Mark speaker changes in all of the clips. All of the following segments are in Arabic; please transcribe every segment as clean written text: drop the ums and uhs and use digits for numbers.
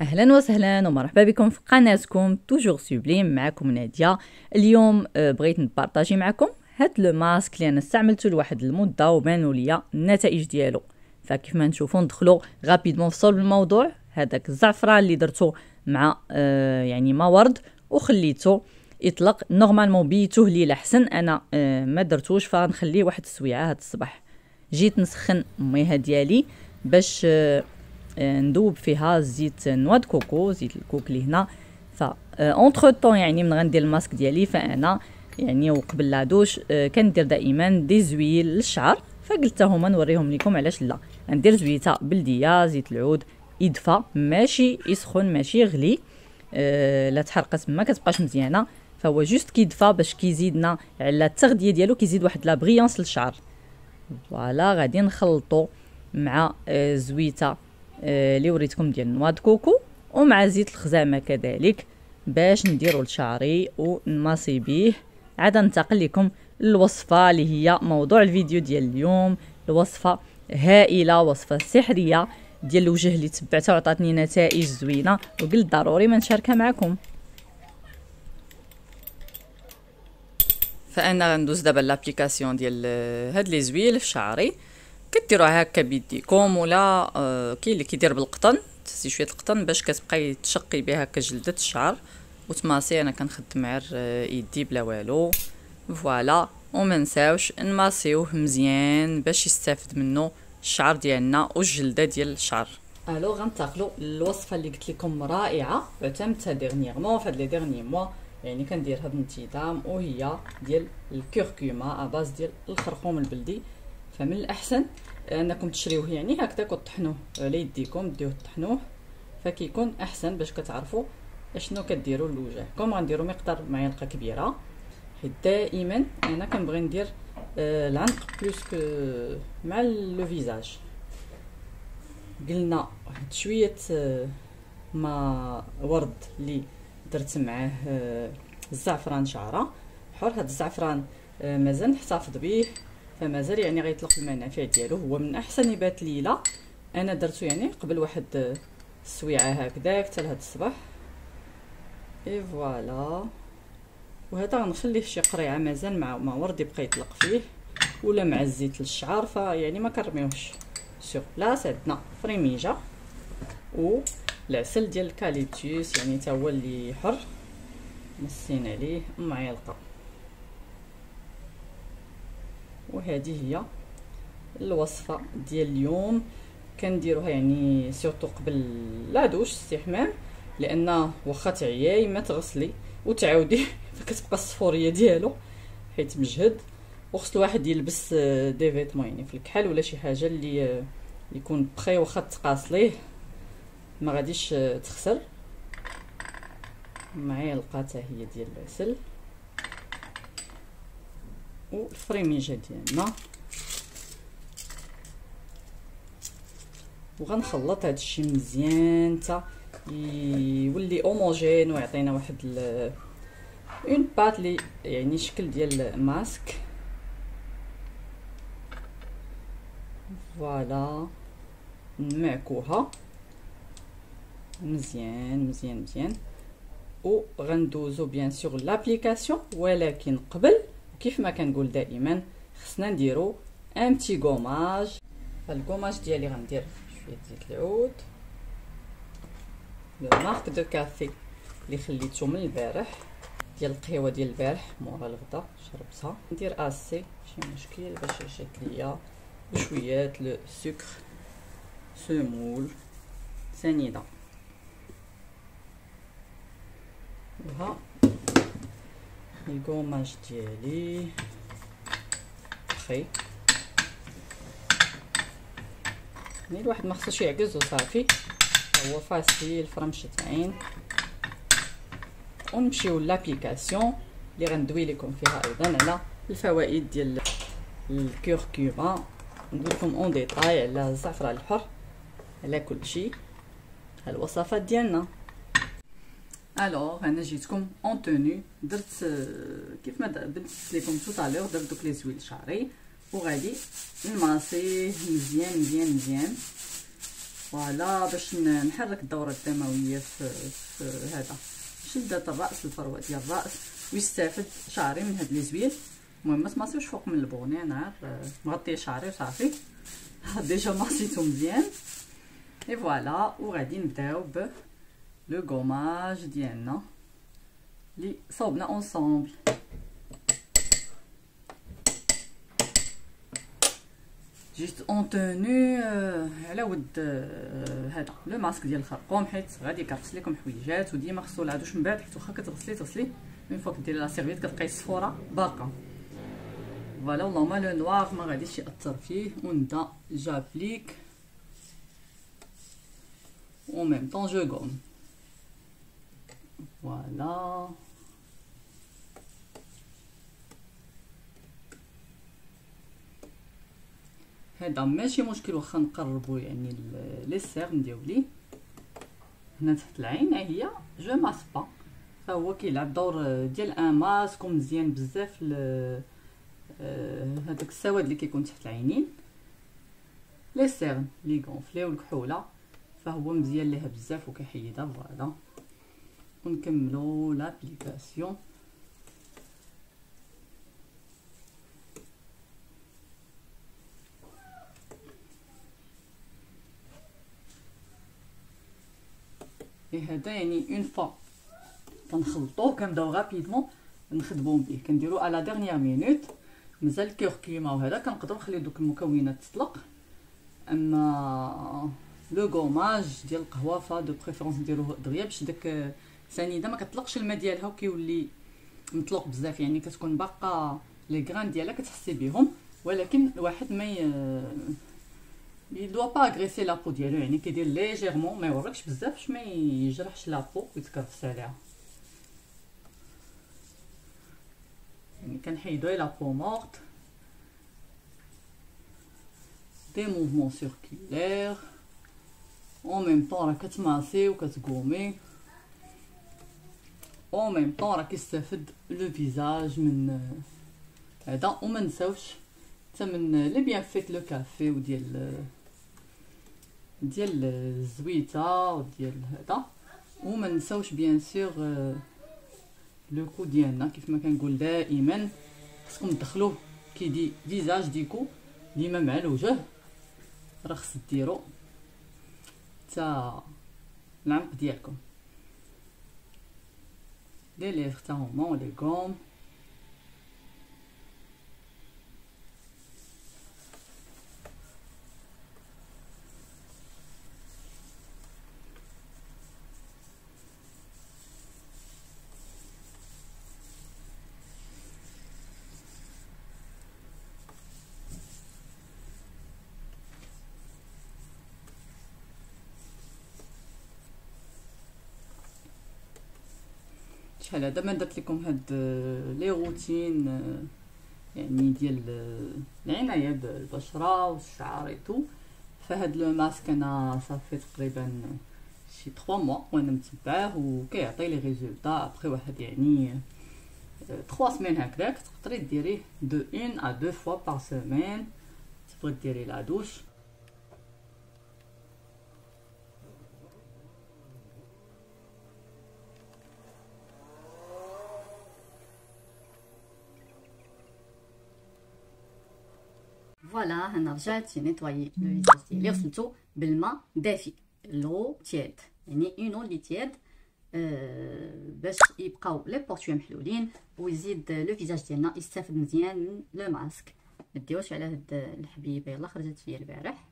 Speaker 1: اهلا وسهلا ومرحبا بكم في قناتكم توجور سوبليم. معكم ناديه. اليوم بغيت نبارطاجي معكم هاد لو ماسك اللي انا استعملته لواحد المده وبانوا ليا النتائج ديالو. فكيف ما نشوفوا ندخلوا غابيدمون في صلب الموضوع. هذاك الزعفران اللي درته مع يعني ما ورد وخليته يطلق نورمالمون بيتوه ليله احسن. انا ما درتوش فنخليه واحد السويعه هاد الصباح. جيت نسخن المياه ديالي باش ندوب فيها زيت نواد كوكو، زيت الكوك اللي هنا. ف اونتر طون يعني من غندير الماسك ديالي، فانا يعني وقبل لا دوش كندير دائما دي زويل للشعر، فقلت هما نوريهم لكم علاش لا. ندير زويته بلديه، زيت العود يدفى ماشي يسخن ماشي يغلي. لا تحرقت ما كتبقاش مزيانه، فهو جوست كيدفى باش كيزيدنا على التغذيه ديالو، كيزيد واحد لا بريانس للشعر. فوالا غادي نخلطو مع زويته اللي وريتكم ديال نواد كوكو ومع زيت الخزامه كذلك باش نديرو لشعري ونماسي بيه. عاد ننتقل لكم الوصفه اللي هي موضوع الفيديو ديال اليوم. الوصفه هائله، وصفه سحريه ديال الوجه اللي تبعتها وعطاتني نتائج زوينه وقلت ضروري ما نشاركها معكم. فانا غندوز دابا لابليكاسيون ديال هاد لي زويل في شعري. كديروها هكا بيديكم ولا كاين اللي كيدير بالقطن، تسي شويه القطن باش كتبقاي تشقي بها هكا جلده الشعر وتماسي. انا كنخدم مع يدي بلا والو. فوالا وما نساوش نماسيوه مزيان باش يستافد منه الشعر ديالنا والجلده ديال الشعر. الو غنتقلوا الوصفه اللي قلت لكم رائعه اعتمدتها ديرنييرمون في هاد لي ديرني موا، يعني كنديرها بانتظام، وهي ديال الكركوما اباز ديال الخرقوم البلدي. فمن الاحسن انكم تشريوه يعني هكذاك وتطحنوه على يديكم، ديوه تطحنوه فكيكون احسن باش كتعرفوا اشنو كديروا لوجهكم. غنديروا مقدار معلقه كبيره، حيت دائما انا كنبغي ندير العنق بلوس مع لو فيزاج. قلنا واحد شويه ما ورد اللي درت معاه الزعفران شعره حر. هذا الزعفران مازال نحتفظ به، فمازال يعني غيطلق المنافع ديالو. هو من احسن نبات ليله، انا درته يعني قبل واحد السويعه هكذاك حتى لهاد الصباح. اي فوالا، وهذا غنخليه شي قريعه مازال مع ما ورد يبقى يطلق فيه، ولا مع الزيت للشعر، فيعني ما كنرميوهش سور بلاص. عندنا فريميجه والعسل ديال الكاليبتوس يعني تا هو اللي حر، مسين عليه معلقه. وهذه هي الوصفه ديال اليوم. كنديروها يعني سورتو قبل لا دوش استحمام، لان واخا تعياي ما تغسلي وتعاودي فكتبقى الصفوريه ديالو حيت مجهد. وخص الواحد يلبس دي فيتمون يعني في الكحل ولا شي حاجه اللي يكون بخي، واخا تقاصليه ما غاديش تخسر. معلقه حتى هي ديال العسل والفريميجه ديالنا، وغنخلط هذا الشيء مزيان حتى يولي هوموجين ويعطينا واحد اون بات لي يعني شكل ديال ماسك. فوالا نمعكوها مزيان مزيان مزيان، وغندوزو بيان سور لابليكاسيون. ولكن قبل كيف ما كنقول دائما خصنا نديرو ان بتي غوماج. فالغوماج ديالي غندير شويه زيت العود، لو مارك دو كافي اللي خليته من البارح ديال القهوه ديال البارح مورا الغدا شربتها. ندير اسي ماشي مشكل باش يشد ليا، وشويه لو سكر سمول سنيده. وها الغوماج ديالي خي، يعني الواحد ما خصوش يعكز وصافي، هو فاسيل فرمشة عين. ونمشيو لابليكاسيون اللي غندوي لكم فيها ايضا على الفوائد ديال الكركوما. ندوي لكم اون ديتاي على الزعفران الحر، على كل شيء الوصفات ديالنا. الوغ انا جيتكم اون توني، درت كيف ما بنت لكم توطالور، درت دوك لي زويل شعري وغادي نماسيه مزيان مزيان مزيان فوالا باش نحرك الدوره الدمويه في هذا شده الراس، الفروه ديال الراس، ويستافد شعري من هاد لي زويل. المهم ما تماسيوش فوق من البوني، انا مغطيه شعري وصافي ديجا ماسيتو مزيان. اي فوالا وغادي نبداو ب لو غوماج ديالنا لي صوبنا اونصومبل. جيت اون توني على ود هذا لو ماسك ديال الخرقوم، حيت غادي يكرفس لكم حويجات، وديما خصو العدوش من بعد، حيت واخا كتغسلي من فوق ديري لا سيرفيت كتلقاي الصفوره باقا. فوالا اللهم لو نوار ما غاديش ياثر فيه، ونبدا جابليك و ميم طون جو غوم. فوالا هذا ماشي مشكل واخا نقربوا يعني لي سيرن ديالي هنا تحت العين. ها هي جو ماسبا، فهو كيلعب دور ديال ان ماسك مزيان بزاف هذاك السواد اللي كيكون تحت العينين، لي سيرن لي غونفلي والكحوله، فهو مزيان ليها بزاف وكيحيدها. فوالا ونكملوا لابليكاسيون. هذا يعني اون فوا كنخلطوه كنبداو غابيدمون نخدمو به، كنديرو على ديرنيير مينوت. مازال الكركيمه وهذا كنقدروا نخليو دوك المكونات تطلق، اما لو غوماج ديال القهوه فدو بريفيرونس نديروه دغيا باش داك السنيده ما كتطلقش الماء ديالها وكيولي مطلوق بزاف، يعني كتكون باقا لي غران ديالها كتحسي بهم، ولكن الواحد ما يدوا با اغريسي لابو ديالو، يعني كيدير ليجيرمون ما يوركش بزاف باش ما يجرحش لابو ويتكرفس عليها. يعني كنحيدو لابو مورت، دي موفمون سيركولير اون ميم طون راه كتماسي وكتقومي، اون ميم طون راه كيستافد لو فيزاج من هذا. وما نساوش حتى من لي بيان فيت لو كافي ديال الزويته وديال هذا. وما نساوش بيان سور لو كو ديالنا، كيف ما كنقول دائما خصكم تدخلوه كي فيزاج ديكو ديما مع الوجه، راه خص ديرو حتى العنق ديالكم. لي ليفر تا هما لي غوم. شحال هذا ما درت لكم هاد لي روتين يعني ديال العنايه بالبشره والشعر ايتو. فهاد لو ماسك انا صافي تقريبا شي 3 موا وانا متبعاه وكيعطي لي ريزولطا ابري واحد يعني 3 سيمين هكذاك. تقدري ديريه دو 1 à 2 fois par semaine، تبغي ديري لا دوش. فوالا هنا رجعت نيطوايي لو فيزاج ديالي، غسلتو بالماء دافي، لو تياد يعني اون لي تياد باش يبقاو لي بورتوي محلولين، ويزيد لو فيزاج ديالنا يستافد مزيان من لو ماسك. ما ديوش على هاد الحبيبه يلا خرجت فيا البارح،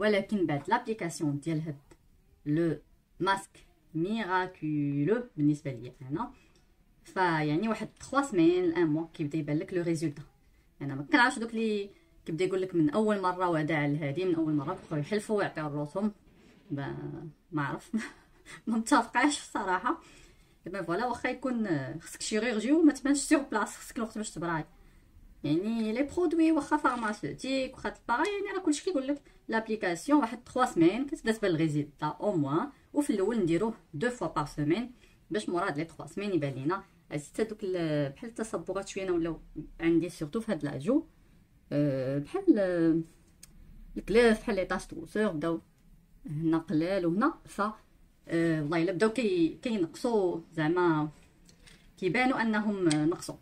Speaker 1: ولكن بعد لابليكاسيون ديال هاد لو ماسك ميراكولو بالنسبه ليا انا، فيعني واحد 3 سيمين 1 موا كيبدا يبان لك لو ريزولطا. انا ما كنعرفش دوك اللي كيبدا يقول لك من اول مره وهذا على الهادي من اول مره كيبقاو يحلفوا ويعطيو الرسوم، ما عرف ما متفقاش الصراحه. دابا فوالا واخا يكون خصك شيروجي وما تبانش سيغ بلاص، خصك الوقت باش تبراي، يعني لي برودوي واخا فارماسيوتيك واخا الباغي، يعني راه كلشي كيقول لك لابليكاسيون واحد 3 سيمين كتبدا تبان الريزولطا او موان. وفي الاول نديروه 2 فوا بار سيمين باش موراد لي 3 سيمين يبان لينا. حتى دوك بحال التصبغات شويه ولاو عندي سورتو في هاد لاجو، بحال الكلاف بحال لي طاش دوسور بداو
Speaker 2: هنا قلال وهنا ف والله الا بداو كينقصوا زعما كيبانوا انهم نقصوا.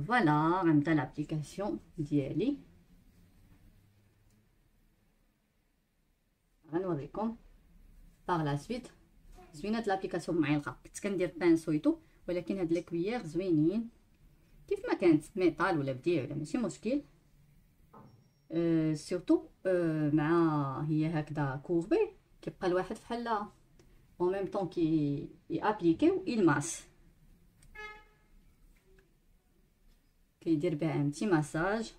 Speaker 2: فوالا غنبدا لابليكاسيون ديالي غنوريكم باغ لا سويت. زوينه هاد لابليكاسيون معلقه، كنت كندير بانسويتو ولكن هاد لي كويير زوينين كيف ما كانت ميطال ولا بديع ولا ماشي مشكل. سورتو مع هي هكذا كوربي كيبقى الواحد بحال اون ميم طون كي ابليكيو الماس، كيدير بها ان بتي مساج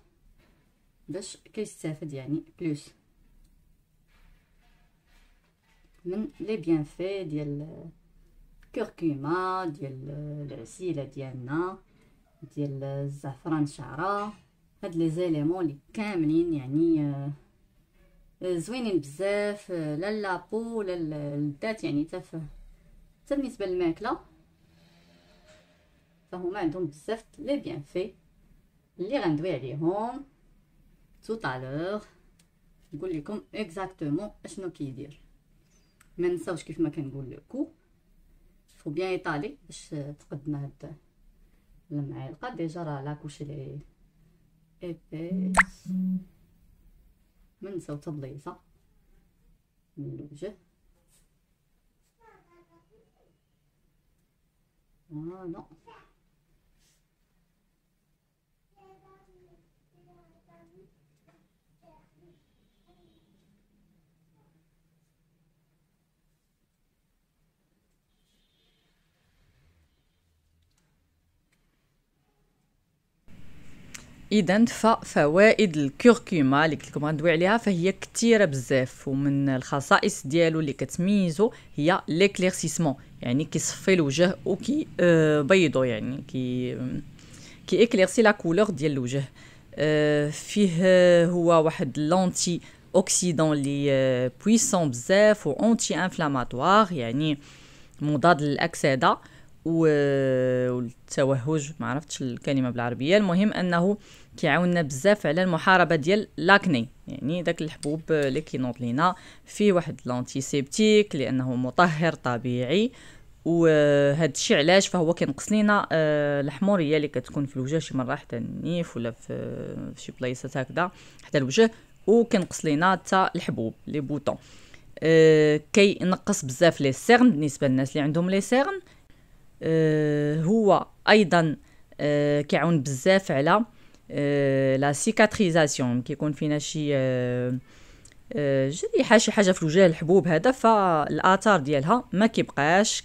Speaker 2: باش كيستافد يعني بلوس من لي بيانفي ديال الكركما، ديال العسيله ديالنا، ديال الزعفران الشعره. هاد لي زيليمون لي كاملين يعني زوينين بزاف، لا لابو لا الذات يعني حتى بالنسبه للماكله فهما عندهم بزاف لي بيانفي اللي غندوي عليهم تو طالور. نقول لكم اكزاكتومون اشنو كيدير. ما نساوش كيف ما كنقول لكم فو بيان ايطالي باش تقدنا هاد المعلقه. ديجا راه لاكوشي لي ايبيس، ما نساو تبليصه من الوجه. فوالا
Speaker 1: اذا ففوائد الكركما اللي قلت لكم غندوي عليها فهي كثيره بزاف، ومن الخصائص ديالو اللي كتميزو هي ليكليرسيسمون، يعني كيصفي الوجه وكي بيضو، يعني كي اكليرسي لا كولور ديال الوجه. فيه هو واحد لونتي اوكسيدون لي بويسون بزاف و اونتي انفلاماتوار، يعني مضاد للاكسده والتوهج، ما عرفتش الكلمه بالعربيه. المهم انه كيعاوننا بزاف على المحاربه ديال لاكني، يعني داك الحبوب اللي كينوض لينا. فيه واحد لانتيسيبتيك لانه مطهر طبيعي، وهذا الشيء علاش فهو كينقص لينا الحموريه اللي كتكون في الوجه شي مره حتى النيف ولا في شي بلايصات هكذا حتى الوجه، وكينقص لينا حتى الحبوب لي بوطون. كينقص بزاف لي سيرن بالنسبه للناس اللي عندهم لي سيرن. هو ايضا كيعاون بزاف على لا سيكاتريزاسيون، كيكون فينا شي جريحه شي حاجه في الوجه الحبوب هذا، فالاثار ديالها ما كيبقاش.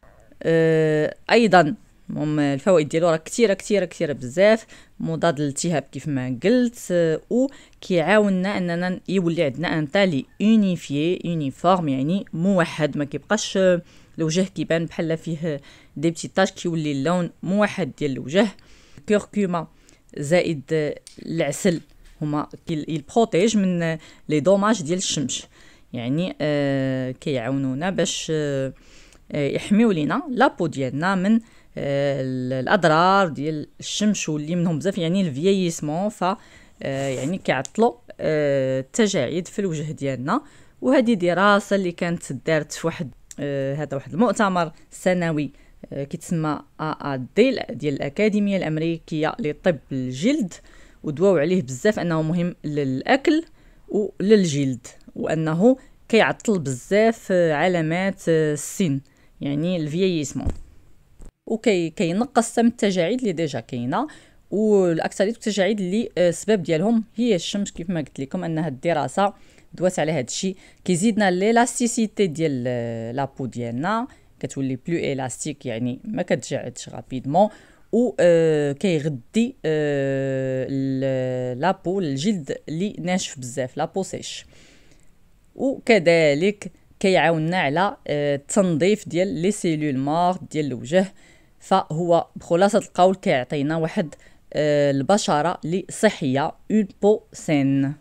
Speaker 1: ايضا الفوائد ديالو راه كثيره كثيره كثيره بزاف. مضاد للالتهاب كيف ما قلت، وكيعاوننا اننا يولي عندنا ان تالي يونيفورم، يعني موحد، ما كيبقاش الوجه كيبان بحال فيه دي بتي تاش، كيولي اللون موحد ديال الوجه. الكركما زائد العسل هما يبروتيج من لي دوماج ديال الشمس، يعني كيعاونونا باش يحميو لينا لابو ديالنا من الاضرار ديال الشمس واللي منهم بزاف، يعني الفييسمون. ف يعني كيعطلوا التجاعيد في الوجه ديالنا. وهذه دراسه اللي كانت دارت في واحد هذا واحد المؤتمر سنوي كيتسمى ديل ديال الأكاديمية الأمريكية لطب الجلد، ودواو عليه بزاف أنه مهم للأكل وللجلد، وأنه كيعطل بزاف علامات السن، يعني الفييسمون، كينقص من التجاعيد اللي ديجا كاينه. والاكثريه التجاعيد اللي السبب ديالهم هي الشمس، كيف ما قلت لكم ان هذه الدراسه دوات على هذا الشيء. كيزيدنا ليلاستيسيتي ديال لابو ديالنا، كتولي بلو الاستيك، يعني ما كتجعدش رابيدمون، و كيغدي لابو الجلد اللي ناشف بزاف، لابو سيش. وكذلك كيعاوننا على التنظيف ديال لي سيلول مور ديال الوجه. فهو بخلاصه القول كيعطينا واحد البشره اللي صحيه، اون بو سين.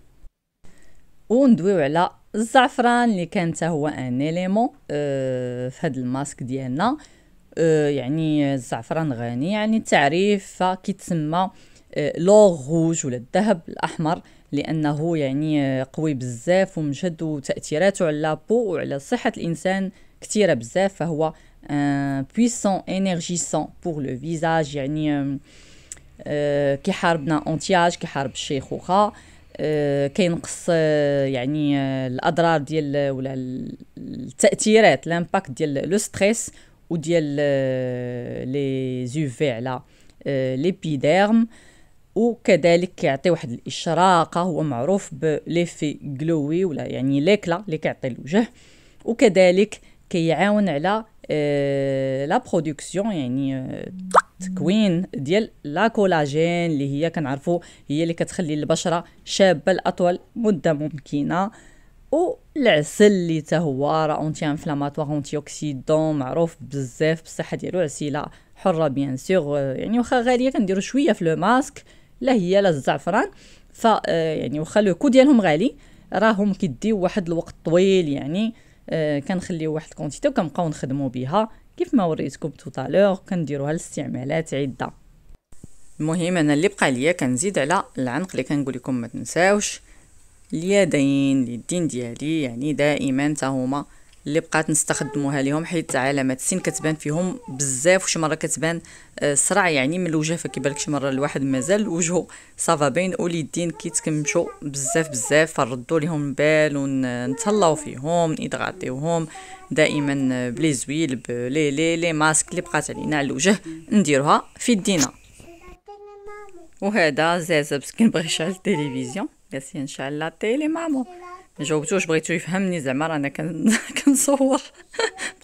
Speaker 1: وندويو على الزعفران اللي كان حتى هو ان اليمون في هذا الماسك ديالنا. يعني الزعفران غني، يعني التعريف فكيتسمى لور روج ولا الذهب الاحمر لانه يعني قوي بزاف ومجهد، وتاثيراته على لابو وعلى صحه الانسان كثيره بزاف. فهو بويسون انرجيسون بور لو فيزاج، يعني كيحاربنا اونتياج، كيحارب الشيخوخه، كينقص يعني الاضرار ديال ولا التاثيرات لامباكت ديال لو ستريس وديال لي زوفي على ليبيديرم. وكذلك كيعطي واحد الاشراقه، هو معروف بليفي جلوي ولا يعني ليكلا اللي كيعطي الوجه. وكذلك كيعاون على لا برودكسيون، يعني تكوين ديال لا كولاجين اللي هي كنعرفوا هي اللي كتخلي البشره شابه لاطول مده ممكنه. والعسل اللي حتى هو راه اونتي انفلاماتوار اونتي اوكسيدون، معروف بزاف بالصحه ديالو، عسيله حره بيان سور، يعني واخا غاليه كنديروا شويه في لو ماسك، لا هي لا الزعفران. ف يعني واخا لو كو ديالهم غالي راهم كيديو واحد الوقت طويل، يعني كنخليو واحد الكونتيتي وكنبقاو نخدموا بها كيف ما وريتكم توطالور، كنديروها لاستعمالات عده. المهم انا اللي بقى ليا كنزيد على العنق اللي كنقول لكم ما تنساوش اليدين ديالي، يعني دائما حتى هما اللي بقات نستخدموها ليهم، حيت علامات السن كتبان فيهم بزاف، وشي مره كتبان صرع يعني من الوجه، فكيبان لك شي مره الواحد مازال وجهه صافا باين، واليدين كيتكمشوا بزاف فردوا ليهم البال ونتهلاو فيهم، نيدغاطيوهم دائما بلي زويل لي ماسك اللي بقات علينا على الوجه نديروها في يدينا. وهذا زازا مسكين بغى يشعل التلفزيون، قالت لي نشعل لا تيلي مامو، ما جاوبتوش، بغيتو يفهمني زعما رانا كنصور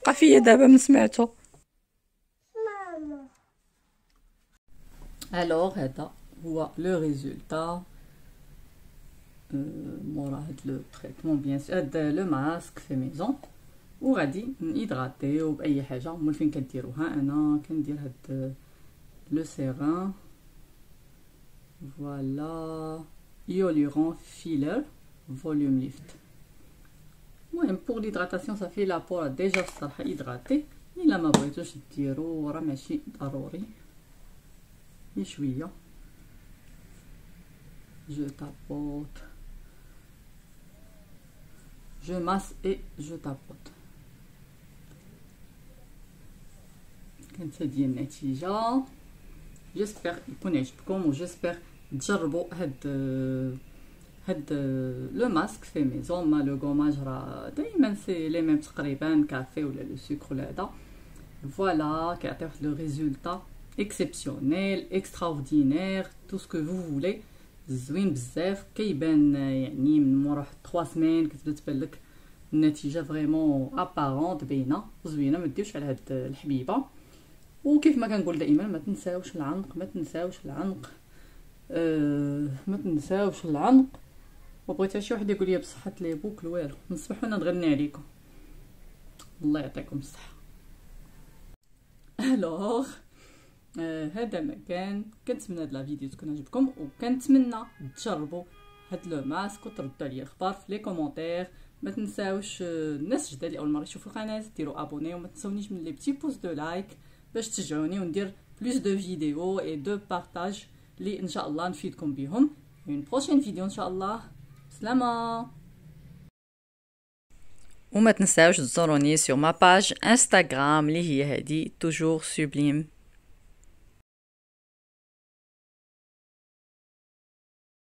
Speaker 1: بقى فيا دابا من سمعتو. الوغ هذا هو لو ريزولتا مورا هاد لو تريتمون بيان سور، هاد لو ماسك في ميزون. وغادي نيدغاتيو باي حاجه. مولفين كديروها، انا كندير هاد لو سيران فوالا Hyaluron Filler Volume Lift. المهم pour l'hydratation صافي لا بو ديجا الصراحه هيدغاتي، الا ما بغيتوش ديروا راه ماشي ضروري، شويه جو تابوت جو ماس اي جو تابوت. كانت هذه النتيجه، جيسبر يكون يعجبكم، وجيسبر تجربوا هاد لو ماسك في ميزون. ما لو غوماج راه دائما سي لي ميم تقريبا، كافي ولا لو سكر ولا هذا. فوالا كيعطي واحد لو ريزولتا اكسيبسيونيل اكستراوردينير تو سكو فو فولي، زوين بزاف. كيبان يعني من مورا 3 سيمين كتبدا تبان لك النتيجه فريمون ابارونت باينه زوينه. ما ديروش على هاد الحبيبه. وكيف ما كنقول دائما ما تنساوش العنق، ما تنساوش العنق، ما تنساوش العنق. وبغيت شي واحد يقول لي بصحه لي بوكل والو، نصبح وانا نغني عليكم. الله يعطيكم الصحه. الوغ هذا ما كنتمنى هاد لا فيديو تكون عجبكم، وكنتمنى تجربوا هاد لو ماسك وتردوا عليا الخبر في لي كومونتير. ما تنساوش الناس جداد اللي اول مره يشوفوا القناه ديروا ابوني، وما تنسونيش من لي بتي بوز دو لايك باش تشجعوني وندير بلوس دو فيديو اي دو بارطاج اللي ان شاء الله نفيدكم بهم. اون بروشين فيديو ان شاء الله. سلامه. وما تنساوش تزوروني سور ما باج انستغرام اللي هي هذه توجور سوبليم.